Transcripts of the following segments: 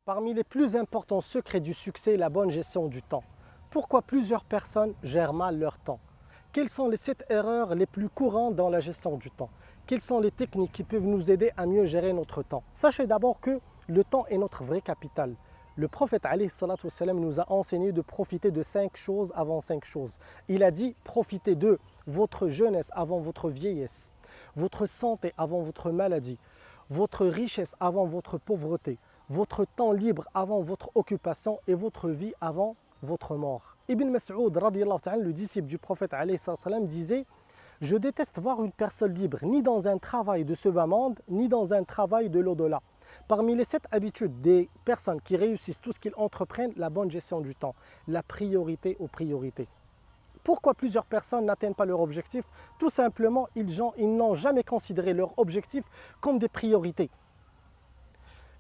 Parmi les plus importants secrets du succès, la bonne gestion du temps. Pourquoi plusieurs personnes gèrent mal leur temps? Quelles sont les 7 erreurs les plus courantes dans la gestion du temps? Quelles sont les techniques qui peuvent nous aider à mieux gérer notre temps? Sachez d'abord que le temps est notre vrai capital. Le prophète alayhi salatu wassalam, nous a enseigné de profiter de 5 choses avant 5 choses. Il a dit profitez de votre jeunesse avant votre vieillesse, votre santé avant votre maladie, votre richesse avant votre pauvreté, votre temps libre avant votre occupation et votre vie avant votre mort. Ibn Mas'ud, le disciple du prophète, disait « Je déteste voir une personne libre, ni dans un travail de ce bas monde, ni dans un travail de l'au-delà. » Parmi les 7 habitudes des personnes qui réussissent tout ce qu'ils entreprennent, la bonne gestion du temps, la priorité aux priorités. Pourquoi plusieurs personnes n'atteignent pas leur objectif? Tout simplement, ils n'ont jamais considéré leur objectif comme des priorités.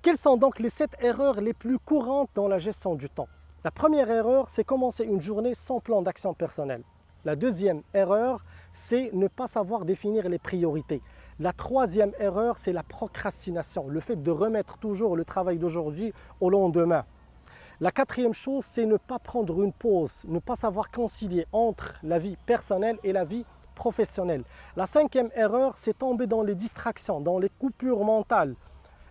Quelles sont donc les 7 erreurs les plus courantes dans la gestion du temps? La première erreur, c'est commencer une journée sans plan d'action personnel. La deuxième erreur, c'est ne pas savoir définir les priorités. La troisième erreur, c'est la procrastination, le fait de remettre toujours le travail d'aujourd'hui au lendemain. La quatrième chose, c'est ne pas prendre une pause, ne pas savoir concilier entre la vie personnelle et la vie professionnelle. La cinquième erreur, c'est tomber dans les distractions, dans les coupures mentales.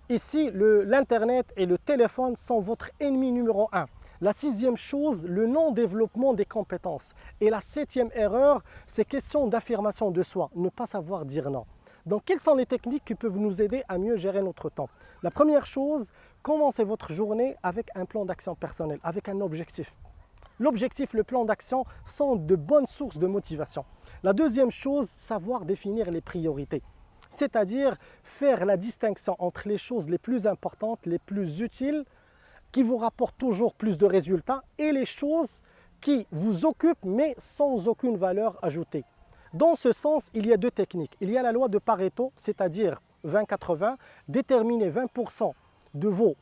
Ici, l'Internet et le téléphone sont votre ennemi numéro 1. La sixième chose, le non-développement des compétences. Et la septième erreur, c'est question d'affirmation de soi, ne pas savoir dire non. Donc, quelles sont les techniques qui peuvent nous aider à mieux gérer notre temps? La première chose, commencez votre journée avec un plan d'action personnel, avec un objectif. L'objectif, le plan d'action sont de bonnes sources de motivation. La deuxième chose, savoir définir les priorités. C'est-à-dire faire la distinction entre les choses les plus importantes, les plus utiles, qui vous rapportent toujours plus de résultats, et les choses qui vous occupent mais sans aucune valeur ajoutée. Dans ce sens, il y a 2 techniques. Il y a la loi de Pareto, c'est-à-dire 20-80, déterminer 20% de vos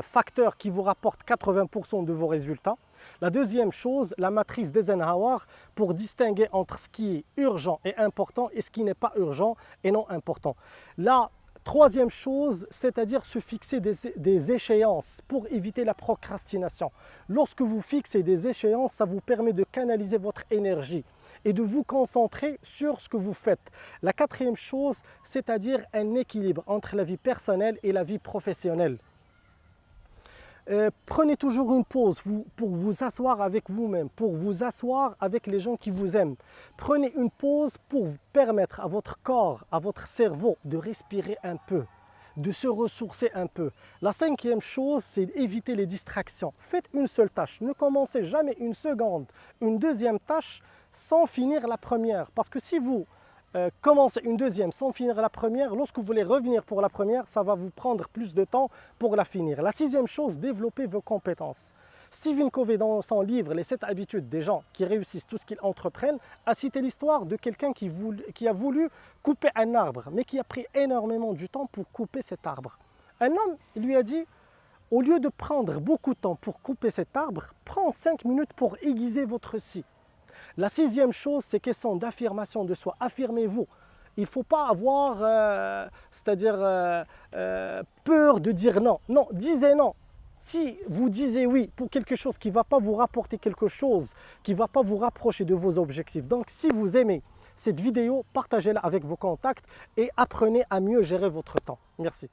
facteurs qui vous rapportent 80% de vos résultats. La deuxième chose, la matrice d'Eisenhower, pour distinguer entre ce qui est urgent et important et ce qui n'est pas urgent et non important. La troisième chose, c'est-à-dire se fixer des échéances pour éviter la procrastination. Lorsque vous fixez des échéances, ça vous permet de canaliser votre énergie et de vous concentrer sur ce que vous faites. La quatrième chose, c'est-à-dire un équilibre entre la vie personnelle et la vie professionnelle. Prenez toujours une pause pour vous asseoir avec vous-même, pour vous asseoir avec les gens qui vous aiment. Prenez une pause pour permettre à votre corps, à votre cerveau de respirer un peu, de se ressourcer un peu. La cinquième chose, c'est d'éviter les distractions. Faites une seule tâche. Ne commencez jamais une seconde, une deuxième tâche sans finir la première. Parce que si vous commencez une deuxième sans finir la première, lorsque vous voulez revenir pour la première, ça va vous prendre plus de temps pour la finir. La sixième chose, développez vos compétences. Stephen Covey, dans son livre « Les 7 habitudes des gens qui réussissent tout ce qu'ils entreprennent », a cité l'histoire de quelqu'un qui a voulu couper un arbre, mais qui a pris énormément du temps pour couper cet arbre. Un homme lui a dit « Au lieu de prendre beaucoup de temps pour couper cet arbre, prends 5 minutes pour aiguiser votre scie. » La sixième chose, c'est question d'affirmation de soi. Affirmez-vous. Il ne faut pas avoir, peur de dire non. Non, disez non. Si vous disiez oui pour quelque chose qui ne va pas vous rapporter quelque chose, qui ne va pas vous rapprocher de vos objectifs. Donc, si vous aimez cette vidéo, partagez-la avec vos contacts et apprenez à mieux gérer votre temps. Merci.